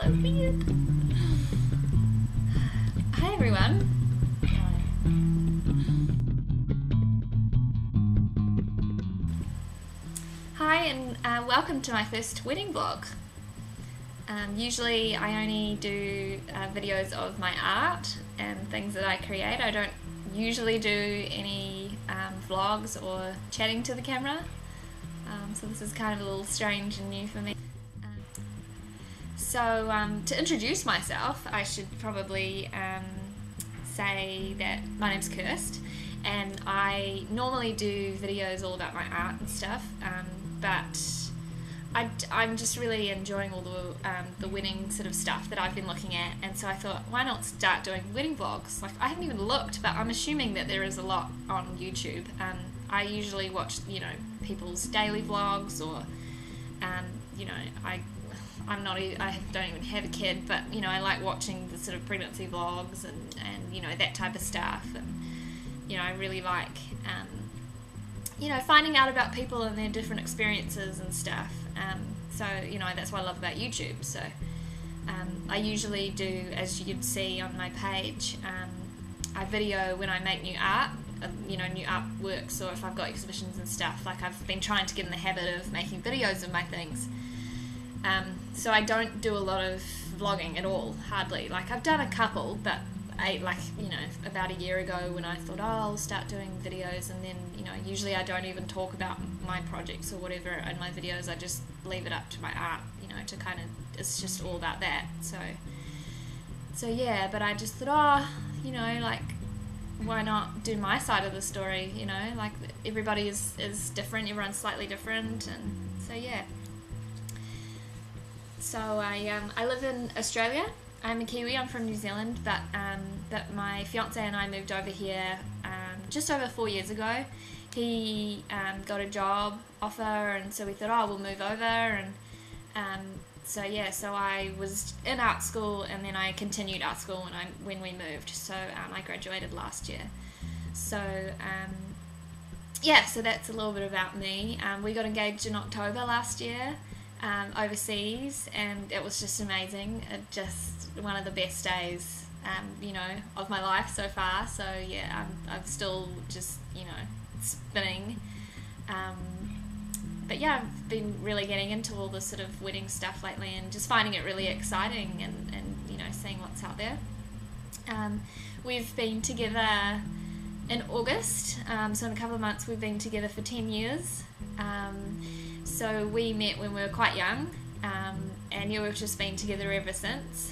So weird. Hi everyone. Hi and welcome to my first wedding vlog. Usually I only do videos of my art and things that I create. I don't usually do any vlogs or chatting to the camera. So this is kind of a little strange and new for me. So to introduce myself, I should probably say that my name's Kirst, and I normally do videos all about my art and stuff, but I'm just really enjoying all the wedding sort of stuff that I've been looking at, and so I thought, why not start doing wedding vlogs? Like, I haven't even looked, but I'm assuming that there is a lot on YouTube. I usually watch, people's daily vlogs, or, I don't even have a kid, but, I like watching the sort of pregnancy vlogs and that type of stuff, and, I really like, finding out about people and their different experiences and stuff. So, that's what I love about YouTube. So, I usually do, as you can see on my page, I video when I make new art, new artworks, or if I've got exhibitions and stuff. Like, I've been trying to get in the habit of making videos of my things. So I don't do a lot of vlogging at all, hardly. Like, I've done a couple, but about a year ago when I thought, oh, I'll start doing videos, and then, usually I don't even talk about my projects or whatever in my videos. I just leave it up to my art, to kind of, it's just all about that. So yeah, but I just thought, why not do my side of the story, like, everybody is different, everyone's slightly different, and so yeah. So I live in Australia. I'm a Kiwi, I'm from New Zealand, but my fiance and I moved over here just over 4 years ago. He got a job offer, and so we thought, oh, we'll move over, and so I was in art school, and then I continued art school when we moved. So I graduated last year. So so that's a little bit about me. We got engaged in October last year. Overseas, and it was just amazing. Just one of the best days, of my life so far. So yeah, I'm still just, spinning. But yeah, I've been really getting into all the sort of wedding stuff lately, and just finding it really exciting, and seeing what's out there. We've been together in August, so in a couple of months we've been together for 10 years. So we met when we were quite young, and we've just been together ever since.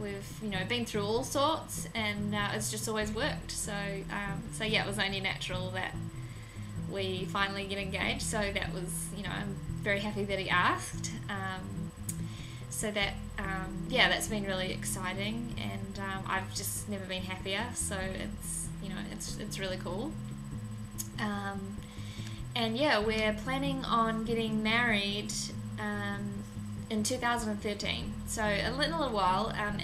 We've been through all sorts, and it's just always worked. So yeah, it was only natural that we finally get engaged. So that was, I'm very happy that he asked. So that that's been really exciting, and I've just never been happier. So it's really cool. And yeah, we're planning on getting married in 2013, so in a little while, and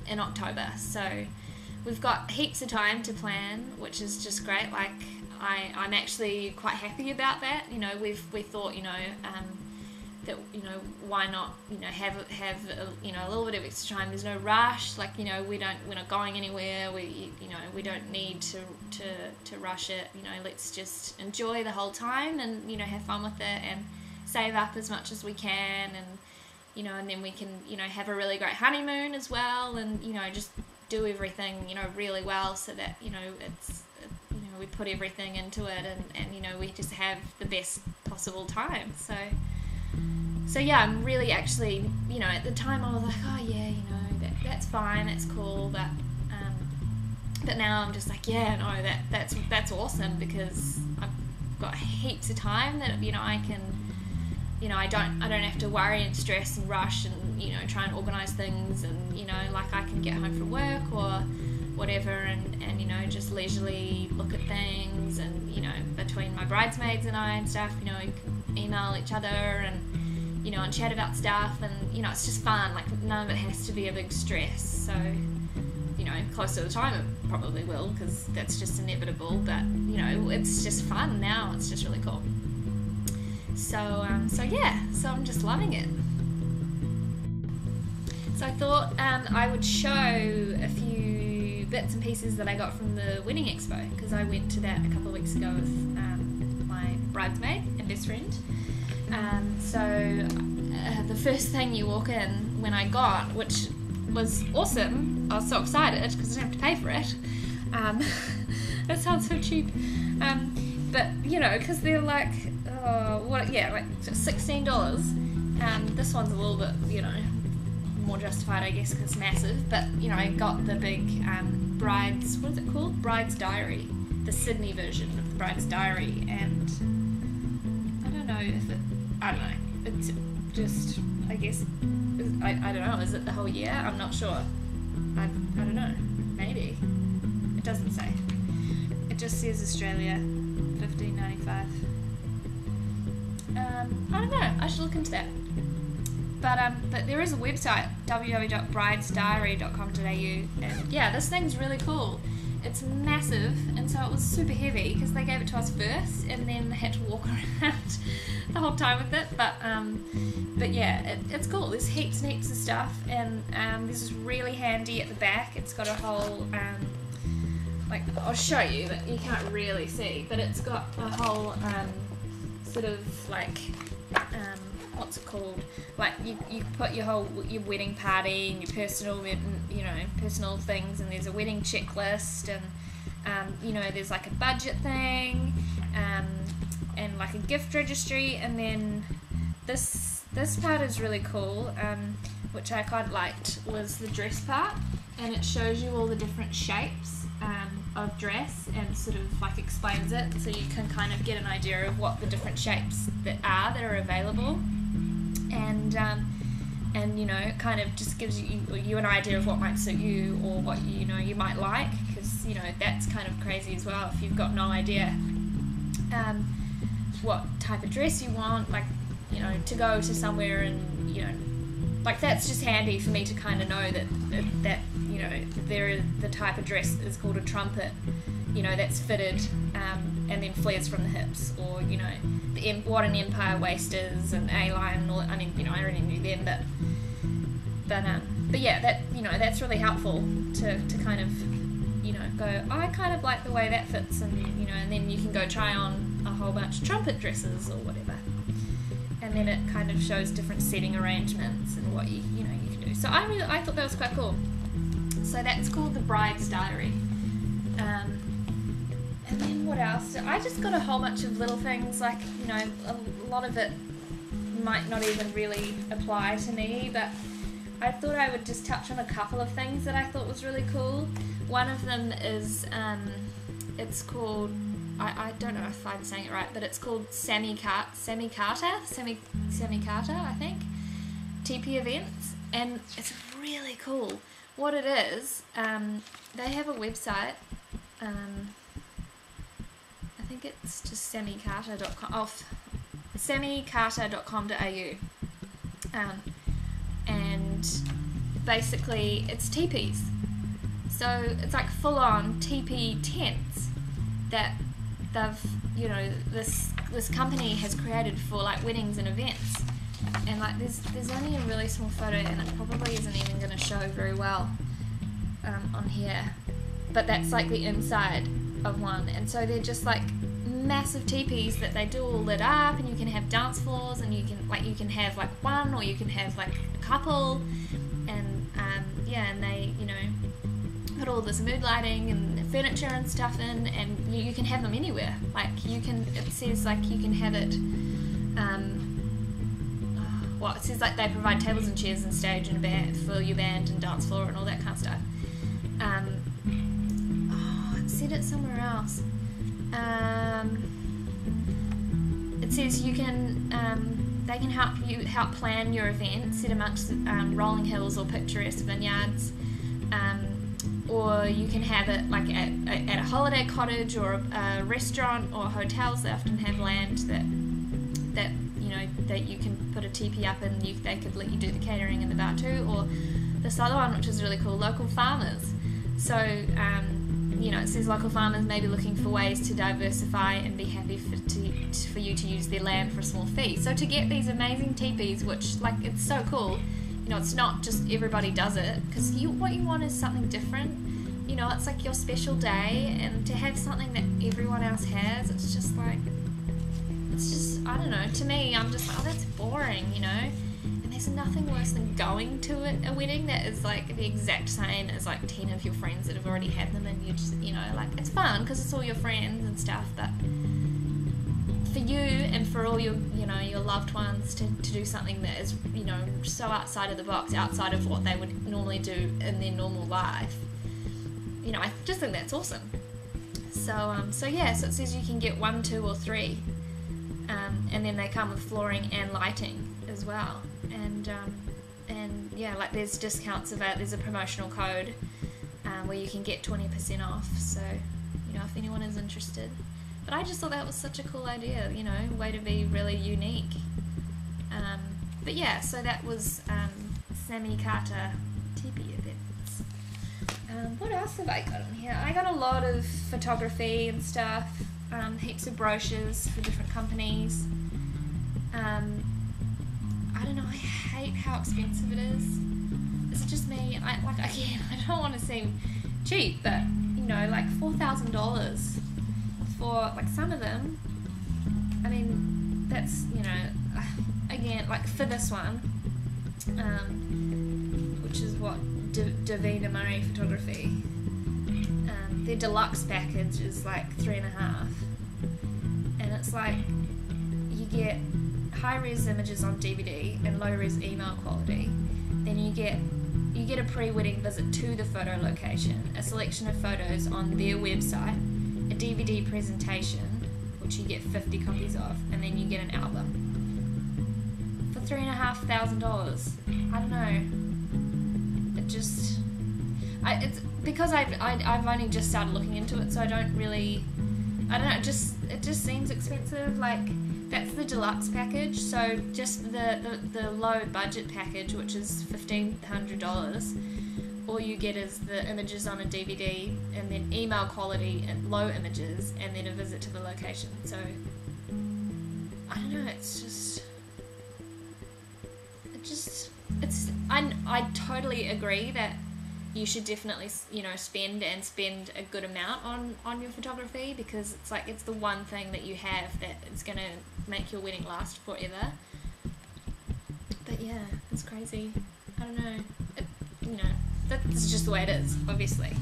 in October. So we've got heaps of time to plan, which is just great. Like, I'm actually quite happy about that. We thought, that, why not, have a little bit of extra time. There's no rush. Like, we're not going anywhere. We don't need to rush it. Let's just enjoy the whole time, and have fun with it, and save up as much as we can, and and then we can have a really great honeymoon as well, and just do everything really well, so that it's we put everything into it, and we just have the best possible time. So yeah, I'm really actually, at the time I was like, oh yeah, that's fine, that's cool, but now I'm just like, yeah, no, that's awesome, because I've got heaps of time that I can, I don't have to worry and stress and rush and try and organise things, and like, I can get home from work or whatever, and just leisurely look at things, and between my bridesmaids and I and stuff, we can email each other, and and chat about stuff, and it's just fun. Like, none of it has to be a big stress. So close to the time it probably will, because that's just inevitable, but it's just fun now. It's just really cool. So yeah, so I'm just loving it. So I thought I would show a few bits and pieces that I got from the wedding expo, because I went to that a couple of weeks ago with my bridesmaid and best friend. The first thing you walk in when I got, which was awesome, I was so excited because I didn't have to pay for it. That sounds so cheap. But you know, because they're like, like $16. This one's a little bit, you know, more justified, I guess, because it's massive. But you know, I got the big what is it called? Bride's Diary, the Sydney version of the Bride's Diary, and I don't know. It's just, I guess, I don't know. Is it the whole year? I'm not sure. I don't know. Maybe. It doesn't say. It just says Australia, $15.95. I don't know. I should look into that. But there is a website, www.bridesdiary.com.au, and yeah, this thing's really cool. It's massive, and so it was super heavy because they gave it to us first, and then had to walk around the whole time with it. But yeah, it's cool. There's heaps and heaps of stuff, and this is really handy at the back. It's got a whole like, I'll show you, but you can't really see. But it's got a whole sort of like what's it called? Like you put your wedding party and your personal personal things, and there's a wedding checklist, and you know, there's like a budget thing, and like a gift registry, and then this part is really cool, which I quite liked, was the dress part, and it shows you all the different shapes of dress, and sort of like explains it, so you can kind of get an idea of what the different shapes that are available, and you know, it kind of just gives you an idea of what might suit you, or what you might like, because you know, that's kind of crazy as well if you've got no idea what type of dress you want, like, you know, to go to somewhere, and you know, like, that's just handy for me to kind of know that you know, the type of dress is called a trumpet, you know, that's fitted and then flares from the hips, or you know, what an empire waist is, and A-line, and all. I mean, you know, I already knew them, but yeah, that, you know, that's really helpful to kind of, you know, go, I kind of like the way that fits, and you know, and then you can go try on a whole bunch of trumpet dresses or whatever, and then it kind of shows different setting arrangements and what you can do. So I thought that was quite cool. So that's called the Bride's Diary. And then what else? I just got a whole bunch of little things, like, you know, a lot of it might not even really apply to me, but I thought I would just touch on a couple of things that I thought was really cool. One of them is, it's called, I don't know if I'm saying it right, but it's called Sammy Carter, I think, TP events, and it's really cool. What it is, they have a website, I think it's just sammycarter.com, sammycarter.com.au, and basically it's teepees. So it's like full-on teepee tents that they've, you know, this company has created for like weddings and events. And like there's only a really small photo, and it probably isn't even going to show very well on here, but that's like the inside of one. And so they're just like massive teepees that they do all lit up, and you can have dance floors, and you can have like one, or you can have like a couple, and and they, you know, put all this mood lighting and furniture and stuff in, and you can have them anywhere. Like it says like you can have it, it says like they provide tables and chairs and stage and a band for your band and dance floor and all that kind of stuff. It said it somewhere else. It says you can, they can help plan your event, set amongst rolling hills or picturesque vineyards, or you can have it like at a holiday cottage, or a restaurant, or hotels. They often have land that you know, that you can put a teepee up, and they could let you do the catering in the bar too. Or this other one, which is really cool, local farmers. So you know, it says local farmers may be looking for ways to diversify and be happy for you to use their land for a small fee. So to get these amazing teepees, which, like, it's so cool, and know, it's not just everybody does it, because what you want is something different. You know, it's like your special day, and to have something that everyone else has, it's just, I don't know, to me, I'm just like, oh, that's boring, you know? And there's nothing worse than going to a wedding that is, like, the exact same as, like, 10 of your friends that have already had them, and you just, you know, like, it's fun, because it's all your friends and stuff, but for you and for all your, you know, your loved ones to do something that is, you know, so outside of the box, outside of what they would normally do in their normal life, you know, I just think that's awesome. So yeah, so it says you can get 1, 2, or 3, and then they come with flooring and lighting as well, and yeah, like there's discounts of it. There's a promotional code where you can get 20% off, so, you know, if anyone is interested. But I just thought that was such a cool idea, you know, way to be really unique. But yeah, so that was Sammy Carter Tipi events. What else have I got on here? I got a lot of photography and stuff, heaps of brochures for different companies. I don't know, I hate how expensive it is. Is it just me? Again, I don't want to seem cheap, but, you know, like $4,000 for, like, some of them. I mean, that's, you know, again, like for this one, which is what, Davina Murray Photography, their deluxe package is like $3.5, and it's like you get high-res images on DVD and low-res email quality. Then you get a pre-wedding visit to the photo location, a selection of photos on their website, a DVD presentation, which you get 50 copies of, and then you get an album for $3,500. I don't know. It's because I've only just started looking into it, so I don't know. It just seems expensive. Like, that's the deluxe package. So just the low budget package, which is $1,500. All you get is the images on a DVD, and then email quality and low images, and then a visit to the location. So I don't know. I totally agree that you should definitely, you know, spend a good amount on your photography, because it's like, it's the one thing that you have that is going to make your wedding last forever. But yeah, it's crazy. I don't know. You know, that's just the way it is, obviously.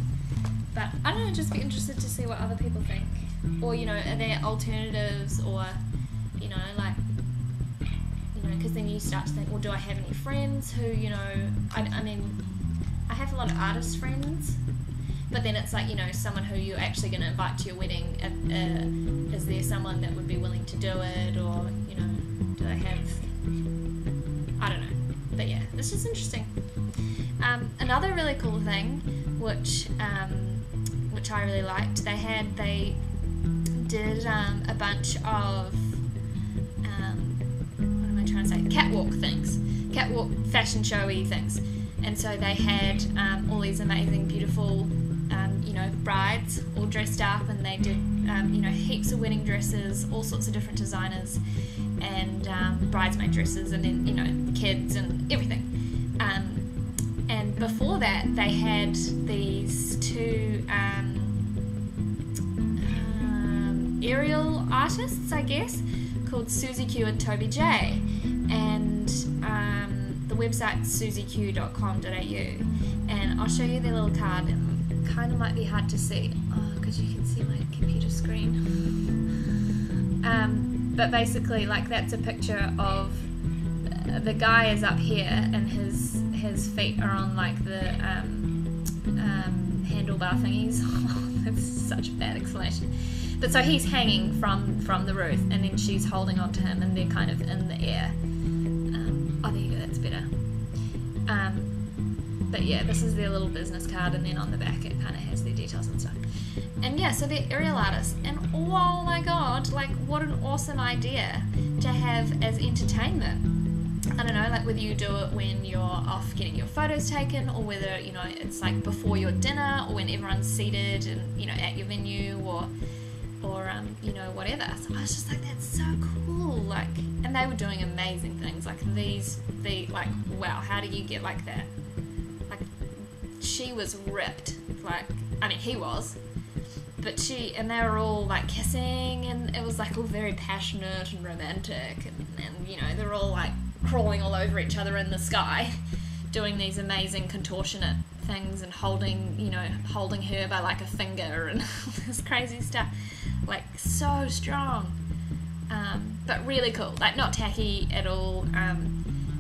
But I don't know, just be interested to see what other people think. Or, you know, are there alternatives, or, you know, like, you know, because then you start to think, well, do I have any friends who, you know, I mean, I have a lot of artist friends, but then it's like, you know, someone who you're actually going to invite to your wedding, is there someone that would be willing to do it, or, you know, do they have, I don't know, but yeah, it's just interesting. Another really cool thing, which I really liked, they did a bunch of, what am I trying to say, catwalk fashion showy things. And so they had all these amazing, beautiful, you know, brides all dressed up, and they did, you know, heaps of wedding dresses, all sorts of different designers, and bridesmaid dresses, and then, you know, kids and everything. And before that, they had these two aerial artists, I guess, called Susie Q and Toby J. And the website's susieq.com.au, and I'll show you their little card. It kind of might be hard to see, because you can see my computer screen. But basically, like, that's a picture of the guy is up here, and his feet are on, like, the handlebar thingies. That's such a bad explanation. But so he's hanging from the roof, and then she's holding on to him, and they're kind of in the air. Oh, there you go, that's better. But yeah, this is their little business card, and then on the back it kind of has their details and stuff. And yeah, so they're aerial artists, and oh my god, like, what an awesome idea to have as entertainment. I don't know, like, whether you do it when you're off getting your photos taken, or whether, you know, it's like before your dinner, or when everyone's seated and, you know, at your venue, or or you know, whatever. So I was just like, that's so cool. Like, and they were doing amazing things. Like like, wow, how do you get like that? Like, she was ripped. Like, I mean, he was, but and they were all like kissing, and it was like all very passionate and romantic, and you know, they're all like crawling all over each other in the sky, doing these amazing contortionate things and holding her by like a finger and all this crazy stuff. Like, so strong, but really cool. Like, not tacky at all.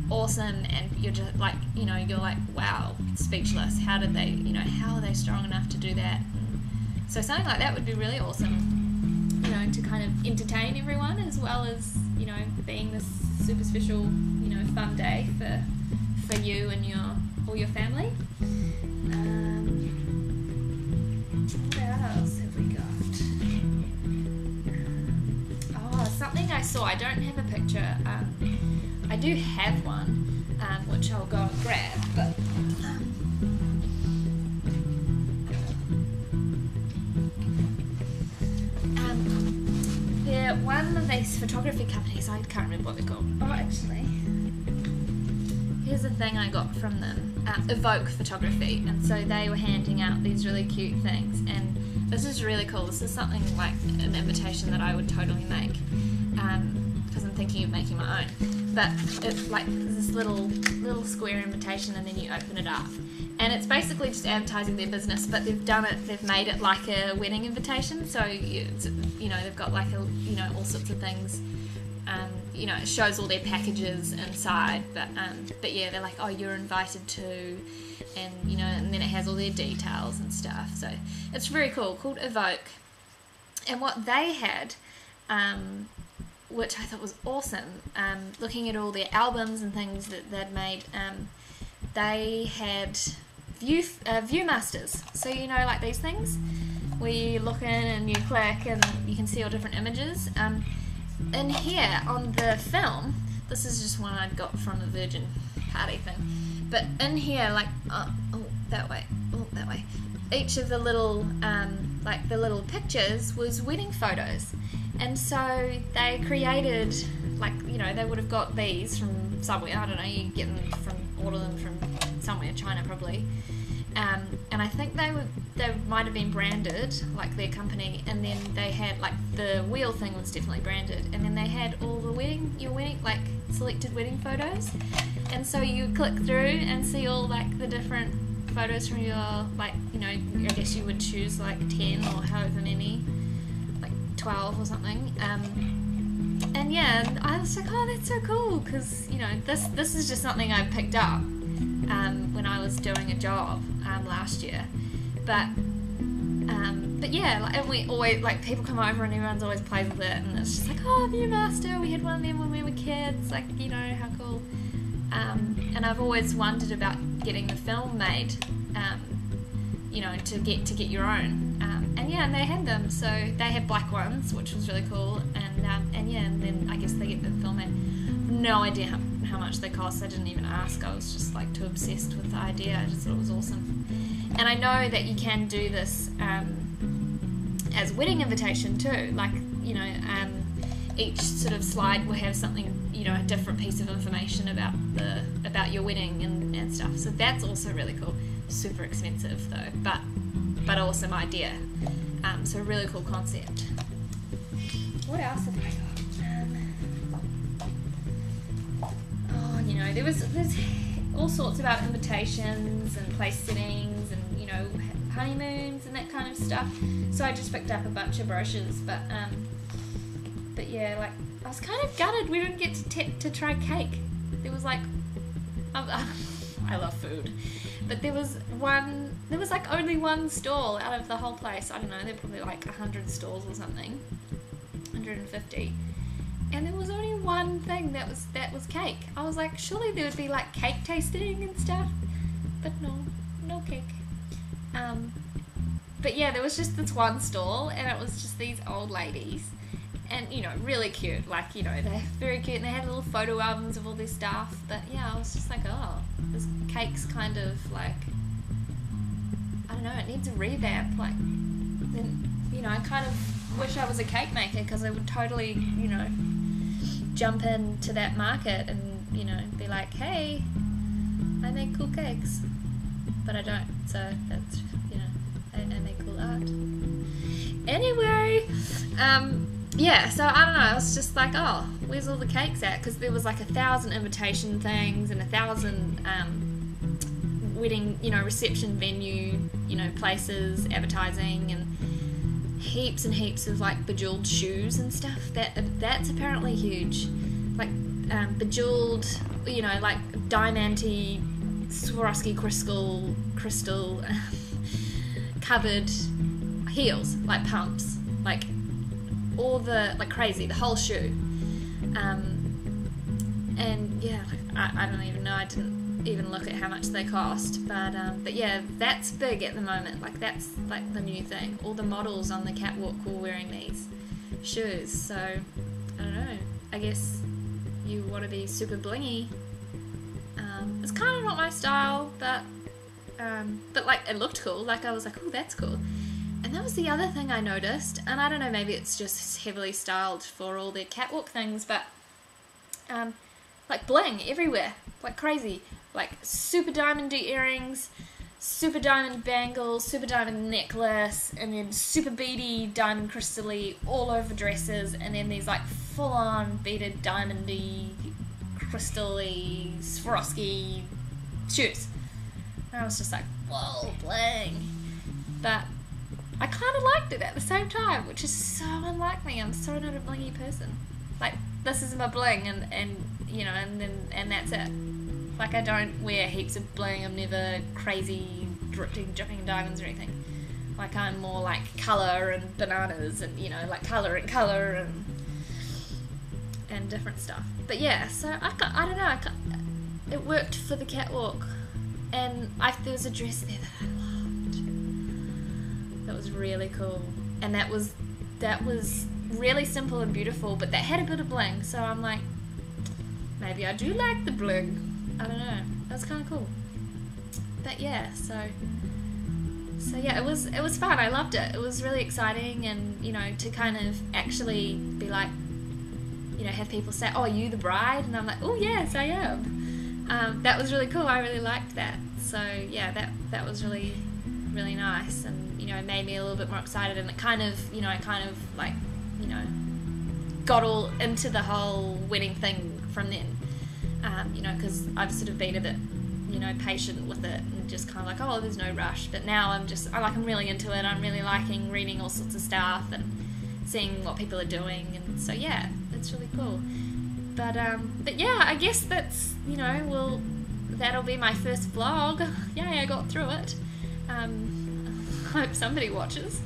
Awesome. And you're just like, you know, you're like, wow, speechless. How are they strong enough to do that? So something like that would be really awesome, you know, to kind of entertain everyone, as well as, you know, being this super special, you know, fun day for you and all your family. What else have we got? Something I saw. I don't have a picture. I do have one, which I'll go and grab. But they're one of these photography companies. I can't remember what they're called. Oh, actually, here's a thing I got from them. Evoke Photography, and so they were handing out these really cute things, and this is really cool. This is something like an invitation that I would totally make, because I'm thinking of making my own. But it's like this little square invitation, and then you open it up, and it's basically just advertising their business. But they've made it like a wedding invitation. So you know, they've got like all sorts of things. You know, it shows all their packages inside, but yeah, they're like, oh, you're invited to, and you know, and then it has all their details and stuff. So it's very cool, called Evoke. And what they had, which I thought was awesome, looking at all their albums and things that they'd made, they had Viewmasters. So, you know, like these things where you look in and you click and you can see all different images. In here on the film, this is just one I got from a Virgin party thing, but in here, like, that way, each of the little like the little pictures was wedding photos. And so they created, like, you know, they would have got these from somewhere, I don't know, you get them order them from somewhere, China probably, and I think they might have been branded, like their company, and then they had, like, the wheel thing was definitely branded, and then they had all the your wedding, like, selected wedding photos, and so you click through and see all, like, the different photos from your, like, you know, I guess you would choose like 10 or however many, like 12 or something, and yeah, I was like, oh, that's so cool, because, you know, this is just something I picked up when I was doing a job last year, but yeah, like, and we always, like, people come over and everyone's always plays with it, and it's just like, oh, Viewmaster, we had one of them when we were kids, like, you know, how cool. And I've always wondered about getting the film made, you know, to get your own, and yeah, and they had them, so they had black ones, which was really cool, and yeah, and then I guess they get the film made. No idea how much they cost. I didn't even ask. I was just, like, too obsessed with the idea. I just thought it was awesome. And I know that you can do this as wedding invitation too, like, you know, each sort of slide will have something, you know, a different piece of information about your wedding and stuff. So that's also really cool. Super expensive though, but awesome idea. So really cool concept. What else have I got? You know, there's all sorts about invitations and place settings and, you know, honeymoons and that kind of stuff. So I just picked up a bunch of brochures, but yeah, like, I was kind of gutted we didn't get to try cake. There was, like, I love food, but there was like only one stall out of the whole place. I don't know, there were probably like 100 stalls or something, 150. And there was only one thing that was cake. I was like, surely there would be, like, cake tasting and stuff, but no cake. But yeah, there was just this one stall, and it was just these old ladies, and, you know, really cute. Like, you know, they're very cute, and they had little photo albums of all their stuff. But yeah, I was just like, oh, this cake's kind of like, I don't know, it needs a revamp. Like, then, you know, I kind of wish I was a cake maker, because I would totally, you know, jump into that market and, you know, be like, hey, I make cool cakes. But I don't, so that's, you know, I make cool art. Anyway, yeah, so I don't know, I was just like, oh, where's all the cakes at? Because there was like 1,000 invitation things and 1,000 wedding, you know, reception venue, you know, places, advertising, and heaps and heaps of like bejeweled shoes and stuff. That's apparently huge. Like bejeweled, you know, like diamanty, Swarovski crystal covered heels, like pumps, like all the, like crazy, the whole shoe. And yeah, like, I don't even know, I didn't even look at how much they cost, but yeah, that's big at the moment. Like that's like the new thing. All the models on the catwalk were wearing these shoes, so I don't know, I guess you want to be super blingy. It's kind of not my style, but like it looked cool. Like I was like, oh, that's cool. And that was the other thing I noticed, and I don't know, maybe it's just heavily styled for all their catwalk things, but like bling everywhere, like crazy, like super diamondy earrings, super diamond bangles, super diamond necklace, and then super beady diamond crystally all over dresses, and then these like full-on beaded diamondy crystally Swarovski shoes. And I was just like, whoa, bling. But I kind of liked it at the same time, which is so unlike me. I'm so not a blingy person. Like, this is my bling, and you know, and that's it. Like, I don't wear heaps of bling. I'm never crazy dripping diamonds or anything. Like, I'm more like colour and bananas, and you know, like colour and different stuff. But yeah, so I don't know. It worked for the catwalk, and there was a dress there that I loved. That was really cool, and that was really simple and beautiful, but that had a bit of bling. So I'm like, maybe I do like the bling. I don't know. That was kind of cool. But yeah, so yeah, it was fun. I loved it. It was really exciting, and you know, to kind of actually be like, you know, have people say, "Oh, are you the bride?" And I'm like, "Oh yes, I am." That was really cool. I really liked that. So yeah, that was really, really nice, and you know, it made me a little bit more excited, and it kind of, you know, I kind of like, you know, got all into the whole wedding thing from then. You know, because I've sort of been a bit, you know, patient with it, and just kind of like, oh, there's no rush. But now I'm really into it. I'm really liking reading all sorts of stuff and seeing what people are doing, and so yeah, it's really cool. But yeah, I guess that's, you know, that'll be my first vlog. Yay, I got through it. Hope somebody watches.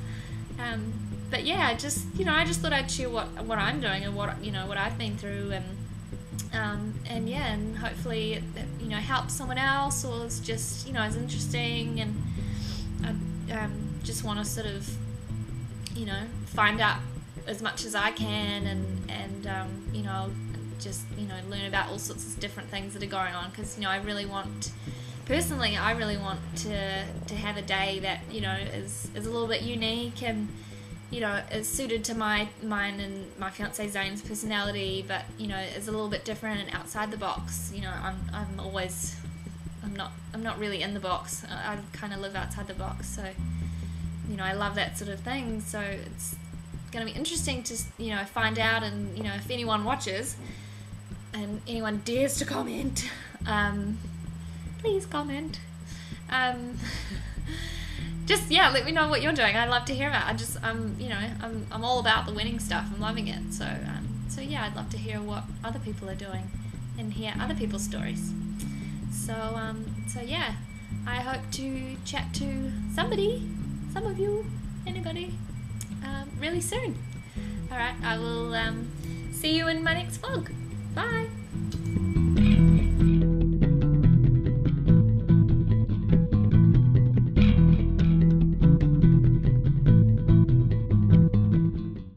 But yeah, I just thought I'd share what I'm doing and what, you know, what I've been through, and yeah, and hopefully it, you know, helps someone else, or it's just, you know, it's interesting, and I just want to sort of, you know, find out as much as I can, and you know, just, you know, learn about all sorts of different things that are going on, because, you know, I really want to have a day that, you know, is a little bit unique, and you know, is suited to mine and my fiance Zane's personality, but you know, is a little bit different and outside the box. You know, I'm not really in the box. I kind of live outside the box, so you know, I love that sort of thing. So it's going to be interesting to, you know, find out, and you know, if anyone watches and anyone dares to comment, please comment. Just, yeah, let me know what you're doing. I'd love to hear about it. You know, I'm all about the winning stuff. I'm loving it. So yeah, I'd love to hear what other people are doing and hear other people's stories. So yeah, I hope to chat to somebody, some of you, anybody, really soon. Alright, I will see you in my next vlog. Bye!